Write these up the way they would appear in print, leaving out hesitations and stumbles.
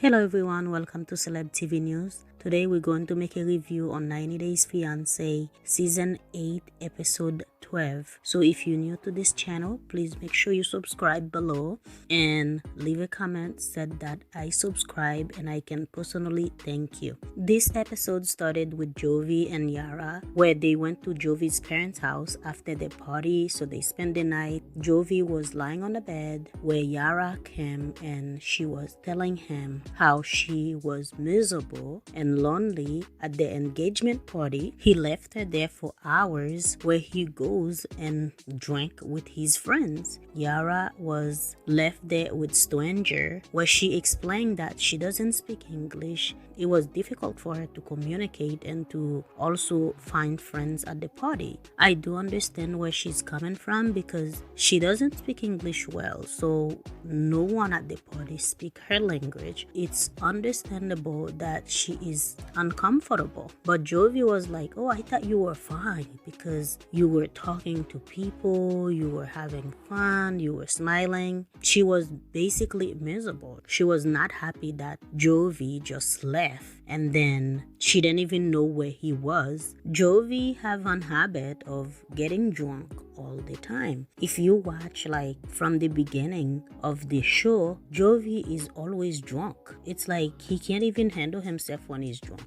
Hello everyone, welcome to CelebTvNews. Today we're going to make a review on 90 Days Fiancé Season 8 Episode 12. So if you're new to this channel, please make sure you subscribe below and leave a comment said that I subscribe and I can personally thank you. This episode started with Jovi and Yara where they went to Jovi's parents' house after the party, so they spent the night. Jovi was lying on the bed where Yara came and she was telling him how she was miserable and lonely at the engagement party. He left her there for hours where he goes and drank with his friends. Yara was left there with stranger where she explained that she doesn't speak English. It was difficult for her to communicate and to also find friends at the party. I do understand where she's coming from because she doesn't speak English well, so no one at the party speak her language. It's understandable that she is uncomfortable. But Jovy was like, oh, I thought you were fine because you were talking to people, you were having fun, you were smiling. She was basically miserable. She was not happy that Jovy just left and then she didn't even know where he was. Jovy have an habit of getting drunk all the time. If you watch from the beginning of the show, Jovy is always drunk. It's like he can't even handle himself when he's drunk.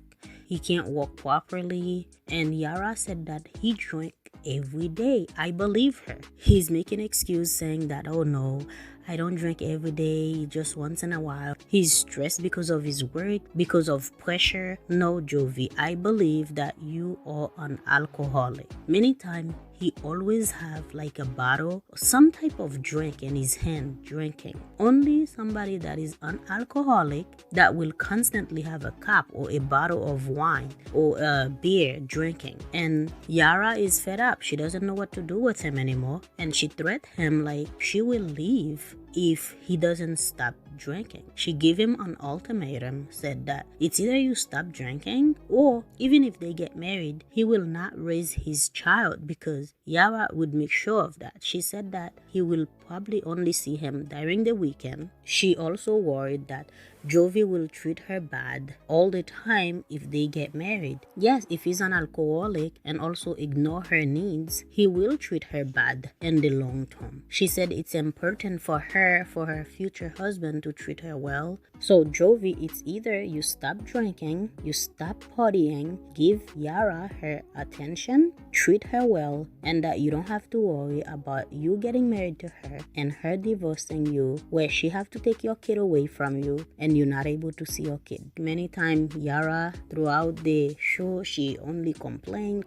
He can't walk properly. And Yara said that he drank every day. I believe her. He's making an excuse saying that, oh no, I don't drink every day, just once in a while. He's stressed because of his work, because of pressure. No, Jovy, I believe that you are an alcoholic. Many times, he always have a bottle, some type of drink in his hand, drinking. Only somebody that is an alcoholic that will constantly have a cup or a bottle of wine or a beer drinking. And Yara is fed up. She doesn't know what to do with him anymore. And she threatened him she will leave if he doesn't stop drinking. She gave him an ultimatum, said that it's either you stop drinking or even if they get married, he will not raise his child because Yara would make sure of that. She said that he will probably only see him during the weekend. She also worried that Jovy will treat her bad all the time if they get married. Yes, if he's an alcoholic and also ignore her needs, he will treat her bad in the long term. She said it's important for her future husband to treat her well. So Jovy, it's either you stop drinking, you stop partying, give Yara her attention, treat her well, and that you don't have to worry about you getting married to her and her divorcing you, where she have to take your kid away from you and you're not able to see your kid. Many times Yara throughout the show, she only complained,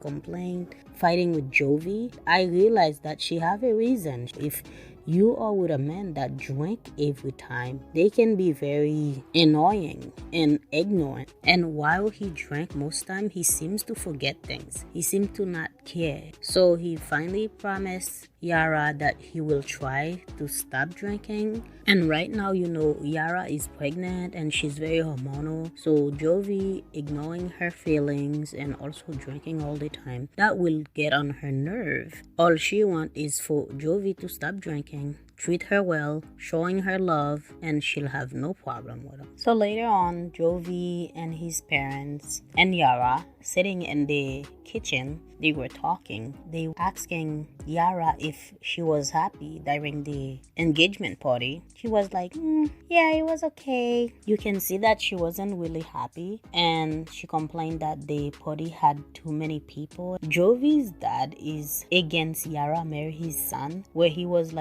fighting with Jovy. I realized that she have a reason. If you are with a man that drink every time, they can be very annoying and ignorant. And while he drank, most time he seems to forget things. He seems to not care. So he finally promised Yara that he will try to stop drinking. And right now, Yara is pregnant and she's very hormonal. So Jovy ignoring her feelings and also drinking all the time, that will get on her nerve. All she wants is for Jovy to stop drinking, treat her well, showing her love, and she'll have no problem with him. So later on, Jovy and his parents and Yara sitting in the kitchen, they were talking. They were asking Yara if she was happy during the engagement party. She was like, yeah, it was okay. You can see that she wasn't really happy. And she complained that the party had too many people. Jovy's dad is against Yara marry his son, where he was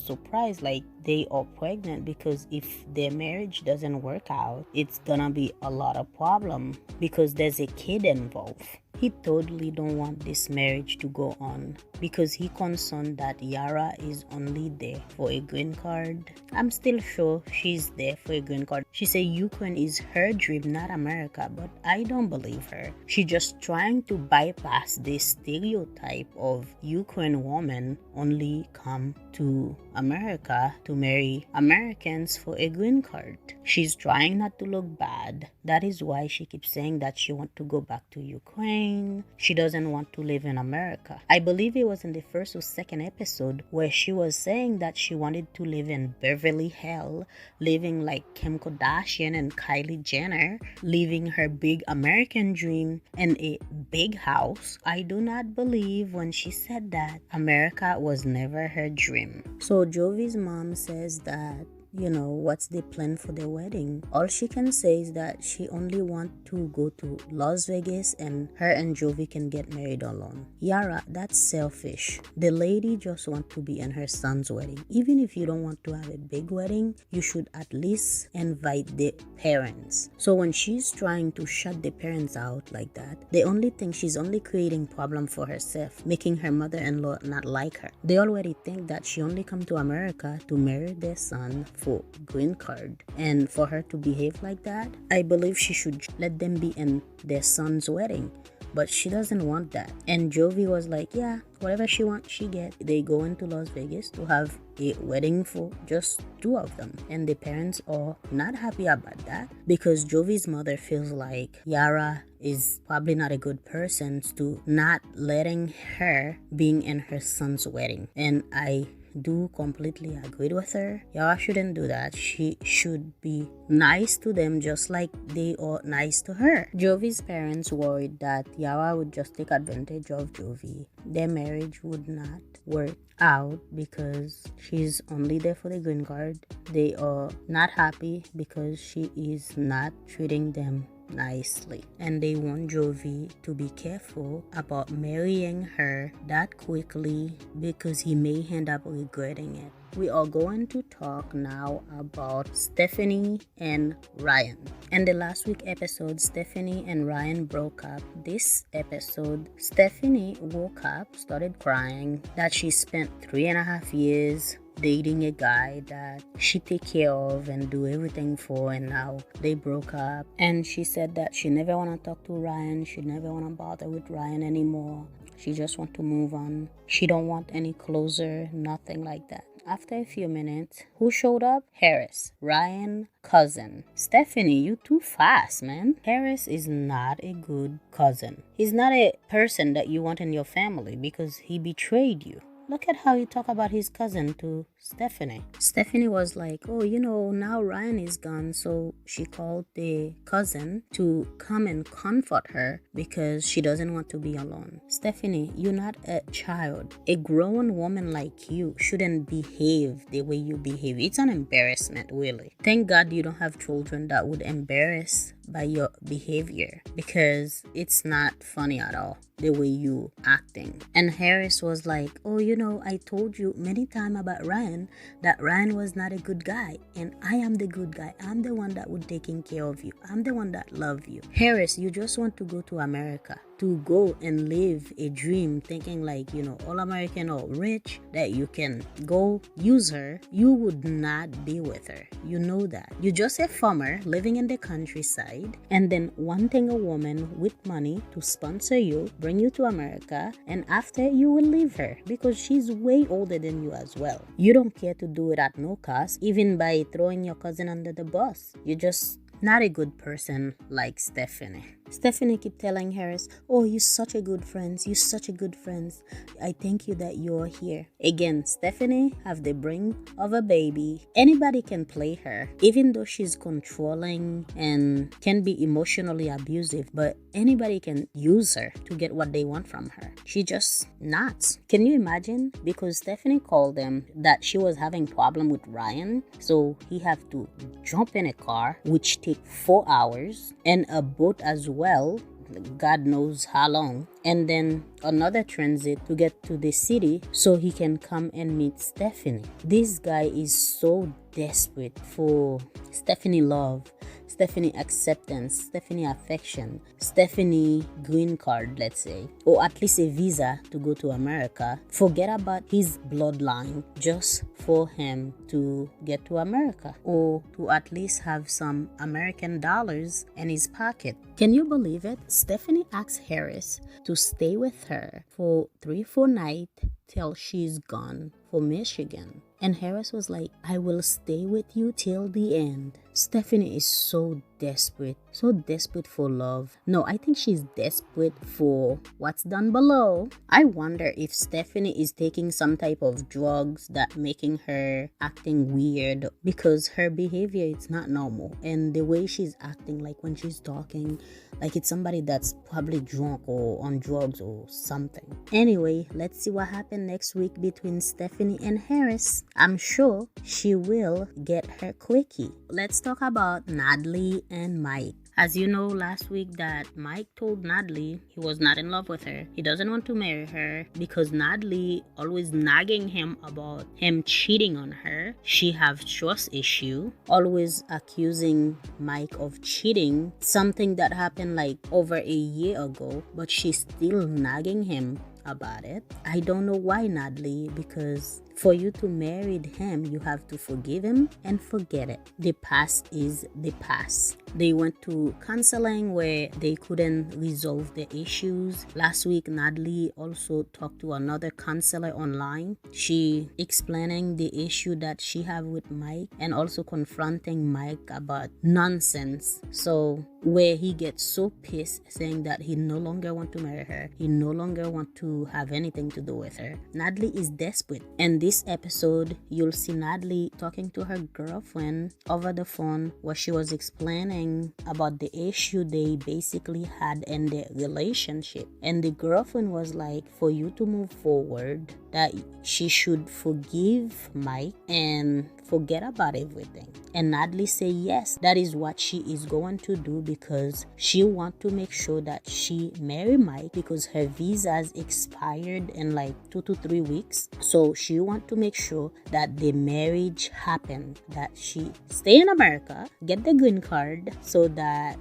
surprised they are pregnant because if their marriage doesn't work out, it's gonna be a lot of problem because there's a kid involved. He totally don't want this marriage to go on because he concerned that Yara is only there for a green card. I'm still sure she's there for a green card. She said Ukraine is her dream, not America, but I don't believe her. She's just trying to bypass this stereotype of Ukraine woman only come to America to marry Americans for a green card. She's trying not to look bad. That is why she keeps saying that she wants to go back to Ukraine. She doesn't want to live in America. I believe it was in the first or second episode where she was saying that she wanted to live in Beverly Hills, living like Kim Kardashian and Kylie Jenner, living her big American dream in a big house. I do not believe when she said that America was never her dream. So Jovy's mom says that, what's the plan for the wedding? All she can say is that she only wants to go to Las Vegas and her and Jovy can get married alone. Yara, that's selfish. The lady just wants to be in her son's wedding. Even if you don't want to have a big wedding, you should at least invite the parents. So when she's trying to shut the parents out like that, the only thing, she's only creating problem for herself, making her mother-in-law not like her. They already think that she only come to America to marry their son for green card, and for her to behave like that, I believe she should let them be in their son's wedding. But she doesn't want that. And Jovy was like, yeah, whatever she wants, she get. They go into Las Vegas to have a wedding for just two of them. And the parents are not happy about that because Jovy's mother feels like Yara is probably not a good person to not letting her being in her son's wedding. And I do completely agree with her. Yara shouldn't do that. She should be nice to them just like they are nice to her. Jovy's parents worried that Yara would just take advantage of Jovy. Their marriage would not work out because she's only there for the green card. They are not happy because she is not treating them nicely, and they want Jovy to be careful about marrying her that quickly because he may end up regretting it. We are going to talk now about Stephanie and Ryan. In the last week episode, Stephanie and Ryan broke up. This episode, Stephanie woke up, started crying that she spent 3.5 years dating a guy that she take care of and do everything for, and now they broke up. And she said that she never want to talk to Ryan. She never want to bother with Ryan anymore. She just want to move on. She don't want any closure, nothing like that. After a few minutes, who showed up? Harris, Ryan's cousin. Stephanie, you too fast, man. Harris is not a good cousin. He's not a person that you want in your family because he betrayed you. Look at how he talked about his cousin to Stephanie. Stephanie was like, oh, now Ryan is gone. So she called the cousin to come and comfort her because she doesn't want to be alone. Stephanie, you're not a child. A grown woman like you shouldn't behave the way you behave. It's an embarrassment, really. Thank God you don't have children that would embarrass by your behavior because it's not funny at all the way you acting. And Harris was like, oh, I told you many times about Ryan that Ryan was not a good guy, and I am the good guy. I'm the one that would taking care of you. I'm the one that love you. Harris, you just want to go to America to go and live a dream thinking like, all American or rich, that you can go use her. You would not be with her. You know that. You're just a farmer living in the countryside and then wanting a woman with money to sponsor you, bring you to America, and after you will leave her because she's way older than you as well. You don't care to do it at no cost, even by throwing your cousin under the bus. You just not a good person like Stephanie. Stephanie keep telling Harris, oh, you're such a good friend. You're such a good friend. I thank you that you're here. Again, Stephanie have the brain of a baby. Anybody can play her, even though she's controlling and can be emotionally abusive, but anybody can use her to get what they want from her. She just nuts. Can you imagine? Because Stephanie called them that she was having problem with Ryan, so he have to jump in a car, which take 4 hours, and a boat as well, God knows how long, and then another transit to get to the city so he can come and meet Stephanie. This guy is so desperate for Stephanie love, Stephanie acceptance, Stephanie affection, Stephanie green card, let's say, or at least a visa to go to America. Forget about his bloodline just for him to get to America or to at least have some American dollars in his pocket. Can you believe it? Stephanie asked Harris to stay with her for 3-4 nights till she's gone for Michigan. And Harris was like, I will stay with you till the end. Stephanie is so desperate for love. No, I think she's desperate for what's done below. I wonder if Stephanie is taking some type of drugs that making her acting weird, because her behavior is not normal, and the way she's acting, like when she's talking, like it's somebody that's probably drunk or on drugs or something. Anyway, let's see what happens next week between Stephanie and Harris. I'm sure she will get her quickie. Let's talk about Natalie and Mike. As you know, last week that Mike told Natalie he was not in love with her. He doesn't want to marry her because Natalie always nagging him about him cheating on her. She have trust issue, always accusing Mike of cheating, something that happened like over a year ago, but she's still nagging him about it. I don't know why, Natalie, because for you to marry him, you have to forgive him and forget it. The past is the past. They went to counseling where they couldn't resolve the issues. Last week, Natalie also talked to another counselor online. She explaining the issue that she have with Mike and also confronting Mike about nonsense. So where he gets so pissed, saying that he no longer want to marry her. He no longer want to have anything to do with her. Natalie is desperate. And this episode, you'll see Natalie talking to her girlfriend over the phone where she was explaining about the issue they basically had in their relationship. And the girlfriend was like, for you to move forward, that she should forgive Mike and forget about everything. And Natalie say yes, that is what she is going to do, because she want to make sure that she marry Mike, because her visa's expired in like 2 to 3 weeks. So she want to make sure that the marriage happen, that she stay in America, get the green card, so that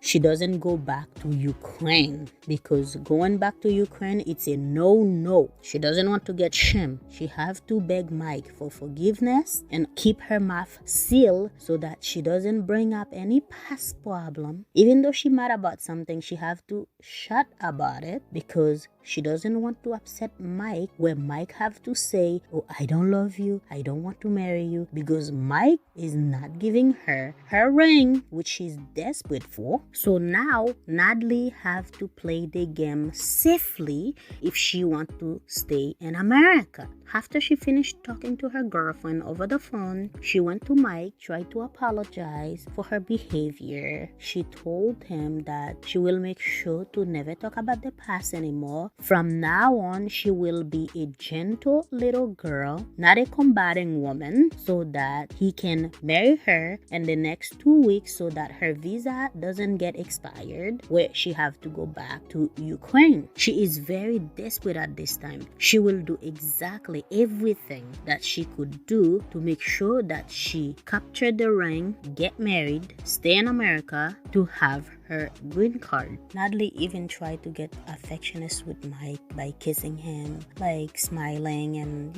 she doesn't go back to Ukraine, because going back to Ukraine, it's a no. She doesn't want to get shamed. She have to beg Mike for forgiveness and keep her mouth sealed so that she doesn't bring up any past problem. Even though she mad about something, she have to shut about it, because she doesn't want to upset Mike, where Mike have to say, oh, I don't love you, I don't want to marry you, because Mike is not giving her her ring, which she's desperate for. So now Natalie have to play the game safely if she want to stay in America. After she finished talking to her girlfriend over the phone, she went to Mike, tried to apologize for her behavior. She told him that she will make sure to never talk about the past anymore. From now on, she will be a gentle little girl, not a combating woman, so that he can marry her in the next 2 weeks, so that her visa doesn't get expired, where she have to go back to Ukraine. She is very desperate at this time. She will do exactly everything that she could do to make sure that she capture the ring, get married, stay in America to have her green card. Natalie even tried to get affectionate with Mike by kissing him, like smiling and,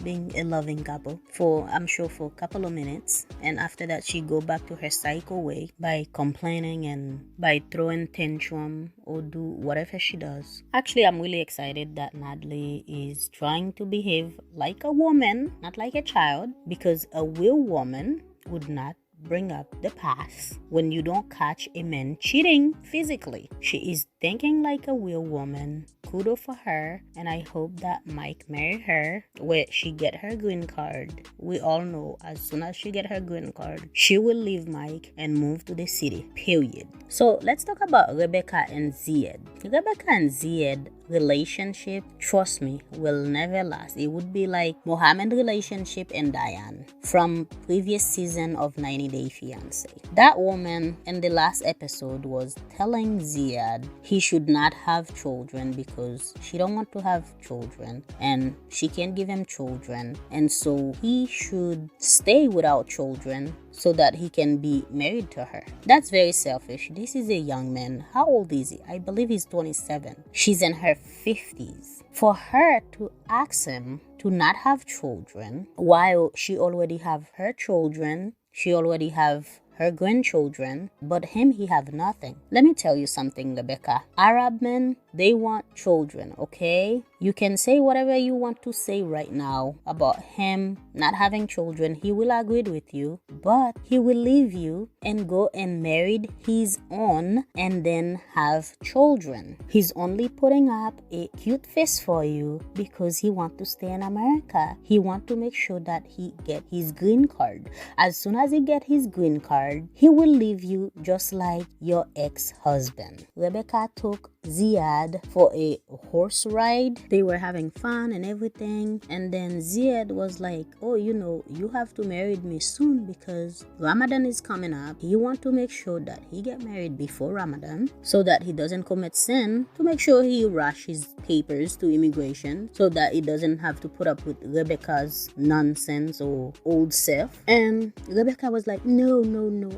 being a loving couple for, I'm sure, for a couple of minutes. And after that, she go back to her psycho way by complaining and by throwing tantrum or do whatever she does. Actually, I'm really excited that Natalie is trying to behave like a woman, not like a child, because a real woman would not bring up the past when you don't catch a man cheating physically. She is thinking like a real woman. Kudos for her, and I hope that Mike marry her where she get her green card. We all know as soon as she get her green card, she will leave Mike and move to the city, period. So let's talk about Rebecca and Zead. Rebecca and Zead relationship, trust me, will never last. It would be like Mohammed relationship and Diane from previous season of 90 Day Fiancé. That woman in the last episode was telling Zied he should not have children because she don't want to have children and she can't give him children, and so he should stay without children so that he can be married to her. That's very selfish. This is a young man. How old is he? I believe he's 27. She's in her 50s. For her to ask him to not have children while she already have her children, she already have her grandchildren, but him, he have nothing. Let me tell you something, Rebecca. Arab men, they want children, okay? You can say whatever you want to say right now about him not having children. He will agree with you, but he will leave you and go and marry his own and then have children. He's only putting up a cute face for you because he wants to stay in America. He wants to make sure that he get his green card. As soon as he get his green card, he will leave you just like your ex-husband. Rebecca took Zied for a horse ride. They were having fun and everything, and then Zead was like, oh, you have to marry me soon because Ramadan is coming up. He want to make sure that he get married before Ramadan so that he doesn't commit sin, to make sure he rush his papers to immigration so that he doesn't have to put up with Rebecca's nonsense or old self. And Rebecca was like, no,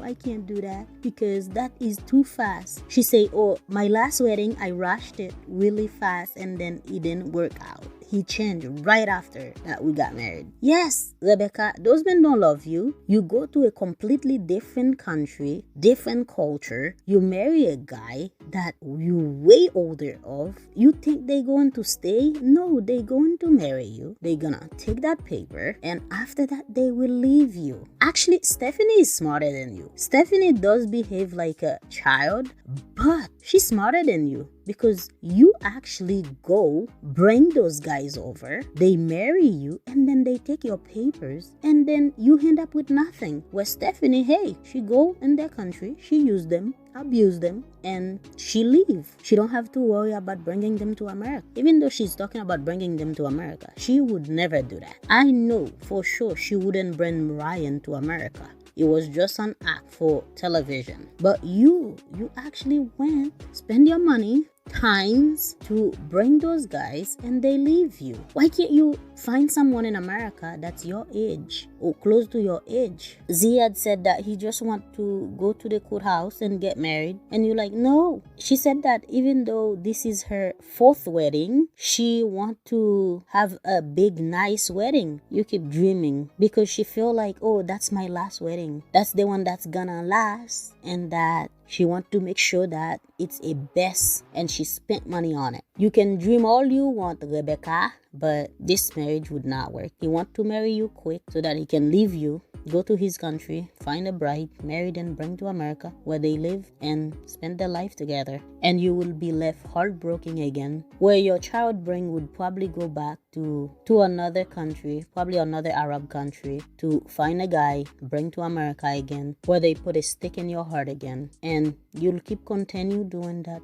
I can't do that because that is too fast. She say, oh, my last wedding, I rushed it really fast and then it didn't work out. He changed right after that we got married. Yes, Rebecca, those men don't love you. You go to a completely different country, different culture. You marry a guy that you way older of. You think they going to stay? No, they going to marry you. They gonna take that paper and after that they will leave you. Actually, Stephanie is smarter than you. Stephanie does behave like a child, but she's smarter than you. Because you actually go bring those guys over, they marry you, and then they take your papers, and then you end up with nothing. Where Stephanie, hey, she go in their country, she use them, abuse them, and she leave. She don't have to worry about bringing them to America. Even though she's talking about bringing them to America, she would never do that. I know for sure she wouldn't bring Ryan to America. It was just an act for television. But you actually went, spend your money, times to bring those guys, and they leave you. Why can't you find someone in America that's your age or close to your age? Ziad said that he just want to go to the courthouse and get married, and you're like, no. She said that even though this is her 4th wedding, she want to have a big nice wedding. You keep dreaming because she feel like, oh, that's my last wedding, that's the one that's gonna last, and that she want to make sure that it's a best, and she spent money on it. You can dream all you want, Rebecca, but this marriage would not work. He want to marry you quick so that he can leave you, go to his country, find a bride, marry and bring to America where they live and spend their life together. And you will be left heartbroken again, where your child bring would probably go back to another country, probably another Arab country, to find a guy, bring to America again, where they put a stick in your heart again. And you'll keep continue doing that,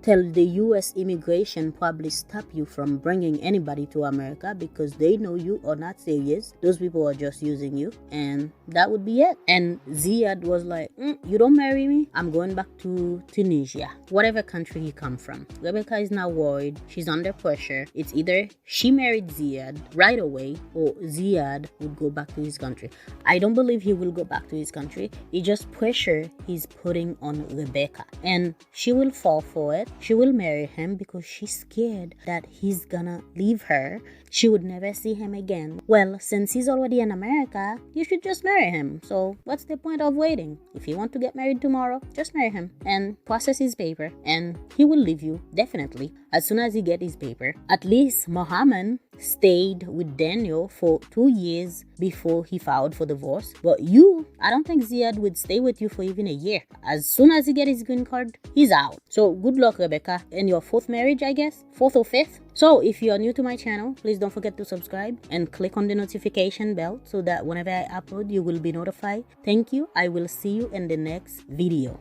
till the U.S. immigration probably stop you from bringing anybody to America because they know you are not serious. Those people are just using you, and that would be it. And Ziad was like, you don't marry me, I'm going back to Tunisia, whatever country he come from. Rebecca is now worried. She's under pressure. It's either she married Ziad right away or Ziad would go back to his country. I don't believe he will go back to his country. It's just pressure he's putting on Rebecca, and she will fall for it. She will marry him because she's scared that he's gonna leave her. She would never see him again. Well, since he's already in America, you should just marry him. So what's the point of waiting? If you want to get married tomorrow, just marry him and process his paper, and he will leave you, definitely, as soon as he get his paper. At least Mohammed stayed with Daniel for 2 years before he filed for divorce. But I don't think Ziad would stay with you for even a year. As soon as he get his green card, he's out. So good luck, Rebecca, in your 4th marriage, I guess, 4th or 5th. So if you are new to my channel, please don't forget to subscribe and click on the notification bell so that whenever I upload, you will be notified. Thank you. I will see you in the next video.